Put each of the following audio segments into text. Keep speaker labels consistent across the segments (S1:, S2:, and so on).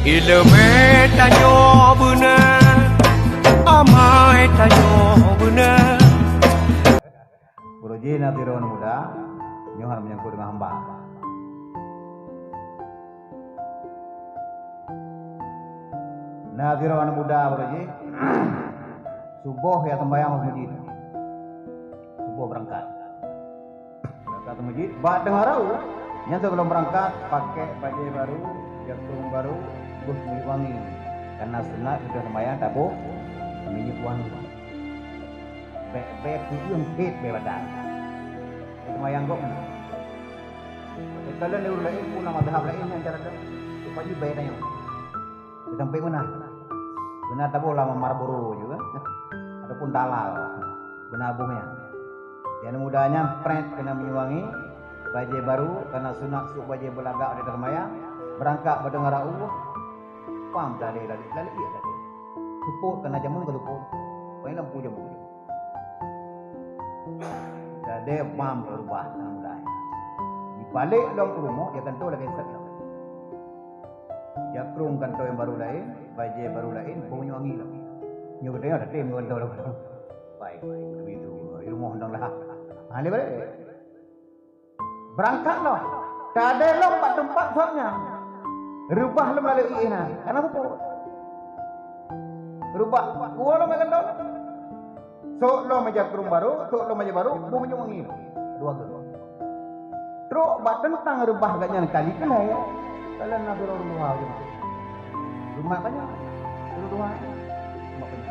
S1: Ilme tanyo bener, amai tanyo bener.
S2: Guruji Natirawan Muda, nyuhar menyangkut dengan hamba. Natirawan Muda Guruji, subuh ya sembahyang masjid. Subuh berangkat ke masjid, bah dengar tahu. Yang sebelum berangkat pakai baju baru, jarum baru, bus minyak wangi. Karena sunat sudah sembahyang tabuh minyak wangi. Bek tujuan hit bebadan. Sembahyang kok. Kalau lewat lain pun nama dah lain yang cara tu supaya bayar yang sampai mana? Benar tabuh lama Marlboro juga, ataupun dalal benabuhnya. Yang mudahnya print kena menyuangi baju baru karena sunat sup baju belagak di termayang berangkat berdengar Allah pam tadi iya tadi tupuk kena jamun ke tupuk paling lampu jamun jadi pam berubah mudah di balik dalam rumah dia kan tu lagi satu jakrung kan tu yang baru lain baju baru lain bau menyuangi lagi nyuruhnya ada tim kan tu baik begitu rumah hendaklah ahli balik berangkat loh, tak ada lompat tempat soalnya, rubah lo melalui ini, karena apa? Rubah, gua lo makan dong, so lo meja kerung baru, so lo meja baru, gua menyuangi dua kedua. Terus bat tentang rubah gaknya kali kena ya, kalian nak dorong dua aja, rumah banyak, dua, makanya.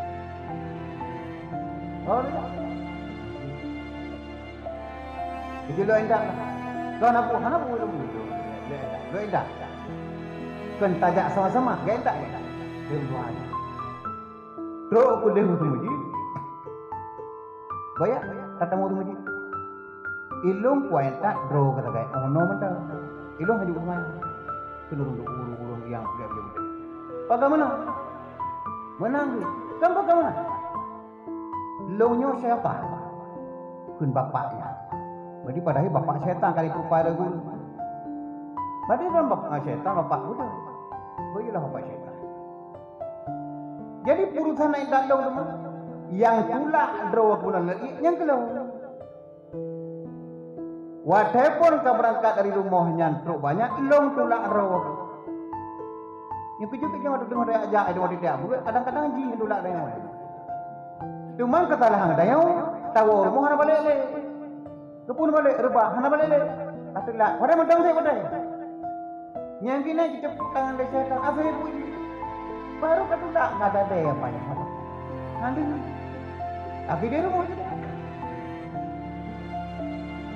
S2: Oh, jadi lo endak. Kau nak buat lo endak. Kan tajak sama-sama, gak endak. Dua. Terus aku dah mutu masjid. Bayar, kata mutu masjid. Ilung kuat endak, draw kata gaya. Oh no mentah. Ilung hanya rumah. Turun yang dia. Pakai mana? Menang. Kan pakai mana? Longnya siapa? Kun bapaknya. Jadi padahal bapak syaitan kali itu pada guru. Padahal kan bapak syaitan, bapak guru. Bagilah bapak syaitan. Jadi urusan naik dalam teman. Yang pula draw bulan lagi, yang kelau. Walaupun kau berangkat dari rumahnya truk banyak, long tulak draw. Yang pijuk-pijuk ada dengar dia ajak, ada orang dia. Kadang-kadang jih tulak dia. Cuma kesalahan ada yang tahu rumah mana balik le. Kepun balik rebah, hana balik le. Atulah, pada mentang saya pada. Yang kini kita tangan dia syaitan, asal puji. Baru ketulah, nggak ada daya apa yang ada. Nanti, tapi dia rumah juga.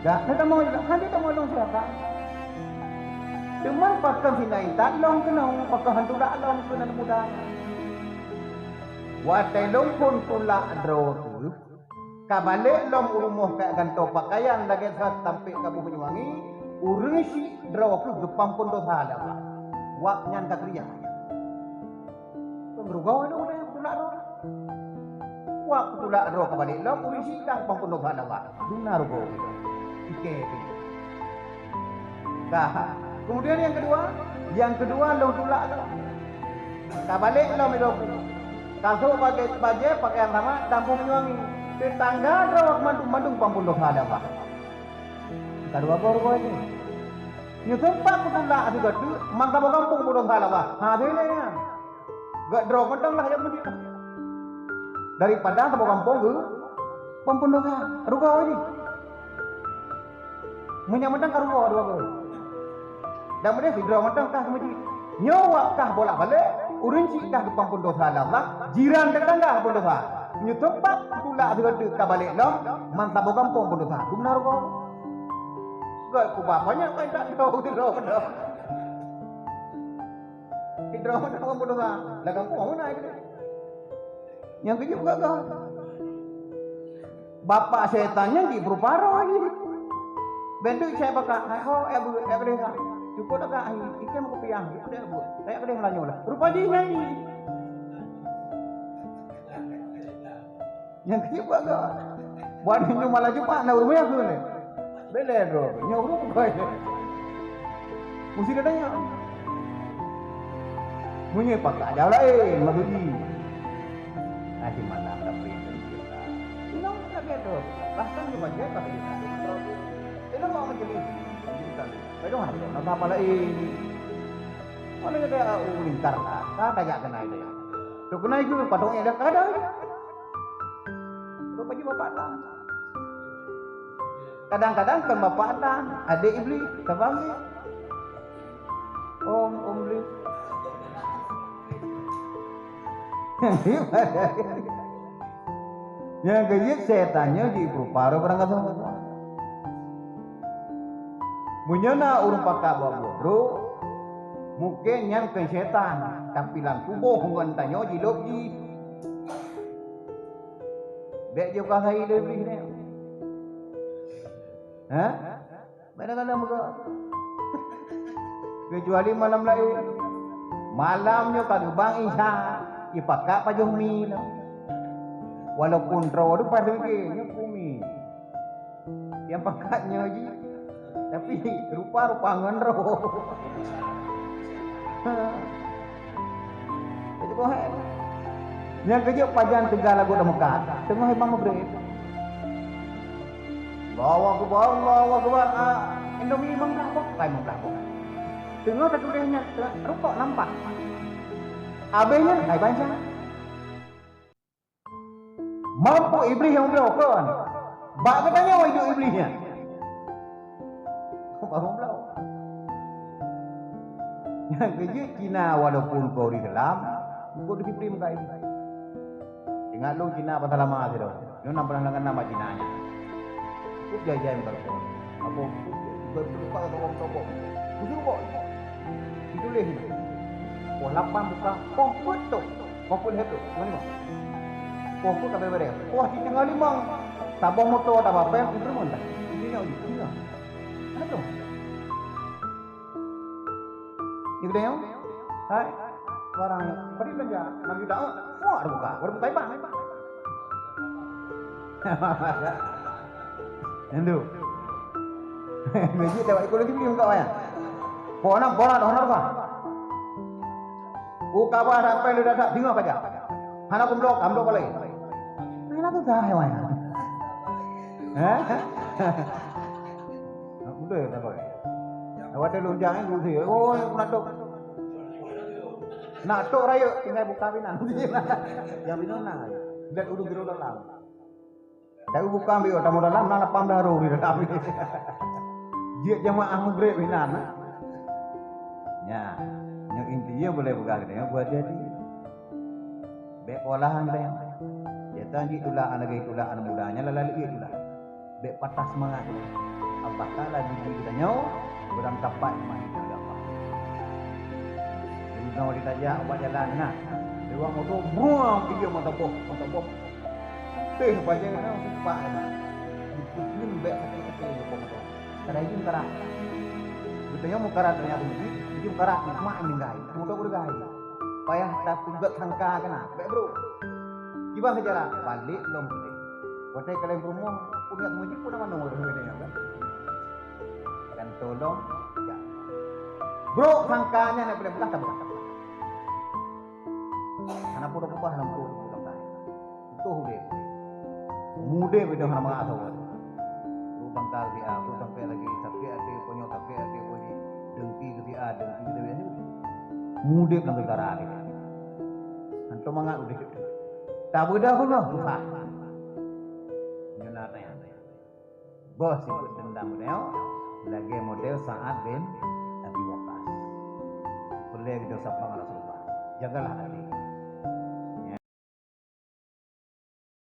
S2: Tak, nanti mau juga, nanti tak mau long siapa. Cuma pakai sinai tak long kenal, pakai hantu tak long kenal mudah. Watai long pun tulak draw tu. Kabalik lom urumuh kat ganto pakaian lagi saat tampil kabu Banyuwangi urung si draw ku gepam pun dosa dah pak wak nyan tak kriya berugau ada orang yang tulak roh wak tulak roh kabalik lom urung si dah gepam pun dosa dah pak benar go ike dah kemudian yang kedua lom tulak roh kabalik lom itu kasut pakai pakaian sama tampung Banyuwangi tetangga rawak mandung pampun dosa ada pak. Kedua baru aja. Nyusun pak kutulak juga tu mantap kampung pun dosa ada pak. Hadi ni ya. Gak draw mandang lah yang begitu. Daripada tabu kampung tu pampun dosa. Ruga ini. Menyamandang karuga dua baru. Dan mereka si draw mandang kah semedi. Nyawa kah bolak balik. Urinci kah pampun dosa Allah. Jiran tetangga pun dosa. Nyutupak tulak dengan kabalik long mantap kampung pun dosa. Benar kau? Gak ku bapaknya kau tak tahu tidak benar. Tidak benar kamu dosa. Lah kamu mau naik ni? Yang kejut gak kau? Bapak syaitannya di berparo lagi. Bentuk saya pakai. Oh, ibu dia. Cukup tak kah? Ikan mau kopiang. Dia buat. Saya kena melanjut lah. Rupa dia ni. Yang ketiga agak buat minum malah jumpa nak rumah aku ni bela bro nyawa kau ni mesti katanya Punya pakai jauh lain maguji. Nanti malam tapi kita. Ini tak ada. Bahkan juga dia pakai kita. Ini mau menjadi. Pero mana dia? Napa lain? Mana dia lingkar lah. Tak kayak kena itu. Tu kena itu patungnya dah ada. Tu baju bapak dah. Kadang-kadang kan bapak dah adik iblis, sabang ni. Om iblis. Yang kejut setannya di berupa barang kata. Munyana urung pakak bawa bro, mungkin yang ke setan, tapi lang tubuh hubungan tanya di logi. Bek juga saya lebih ni. Hah? Mana muka? Kecuali malam lain. Malamnya kagak bang Isha, ipakak pajong mi. Walaupun raw tu pada begini kumi. Yang pakaknya lagi, tapi rupa-rupa ngenro. Itu kau hai. Yang kerja pajan Tegal lagu dah mekat. Tengah ibang maghrib. Bawa ke bawah. Indomie imam belakang. Kai imam belakang. Tengah tak tulihnya. Rupa nampak. Abenya kai banyak. Mampu iblis yang melakukan. Bak katanya awak hidup iblisnya. Baru belau. Yang kerja Cina walaupun kau di dalam, kau disiplin muka ini. Ingat lu Cina pasal lama sih dah. Lu nampak nama Cina nya. Kau jajah yang baru. Aku berlupa atau orang toko. Bujur kok. Itu leh. Oh lapan buka. Oh betul. Kau pun itu. Mana? Kau pun tak berbeza. Wah di tengah limang. Tabung motor tak apa-apa. Itu mana? Ini nak uji. Mana tu? Ini dia. Hai. Barang pergi belanja 6 juta. Wah ada buka. Baru buka bang. Endu. Meji dah ikut lagi beli kau ya. Bona honor kau. Buka apa sampai lu dah bingung apa aja. Hana kumblok boleh. Mana tu dah hewan. Hah? Udah tak boleh. Awak ada lonjang ni tu. Oh, nak tok raya tinggal buka binan. Yang binan nak. Lihat udah biru dalam. Dah buka ambil tamu dalam nak lapam baru di dalam. Dia jemaah maghrib binan. Ya, yang intinya boleh buka ni buat jadi. Bek olahan dia. Dia tanji itulah anak mudanya lalu itulah. Bek patah semangat. Apakah lagi kita nyaw kurang tepat main apa. Jadi kalau ditajak buat jalan nah. Dia motor buang dia motor bom. Baca kena cepat. Ini bek kecil motor. Kada izin karat. Betulnya mau karat ternyata ini. Izin karat ni mak meninggal. Motor bergai. Payah tak tunjuk sangka kena. Bek bro. Gimana saja balik belum boleh. Hotel kalian rumah punya mujib pun mana nomor dia kan. Dan tolong ya. Bro sangkanya nak boleh belah tak boleh. Anak pun apa dalam tu sangka. Itu boleh. Mudah beda orang mengaso. Lu bangkal dia, lu sampai lagi tapi ada punya tapi ada punya dengki dia ni. Mudah dalam perkara ni. Antum mangat udah. Tak mudah pun lah. Nyunatnya. Bos ikut dendam model. Lagi model Sa'ad bin Abi Waqqas. Boleh kita sapa Rasulullah. Jagalah hati.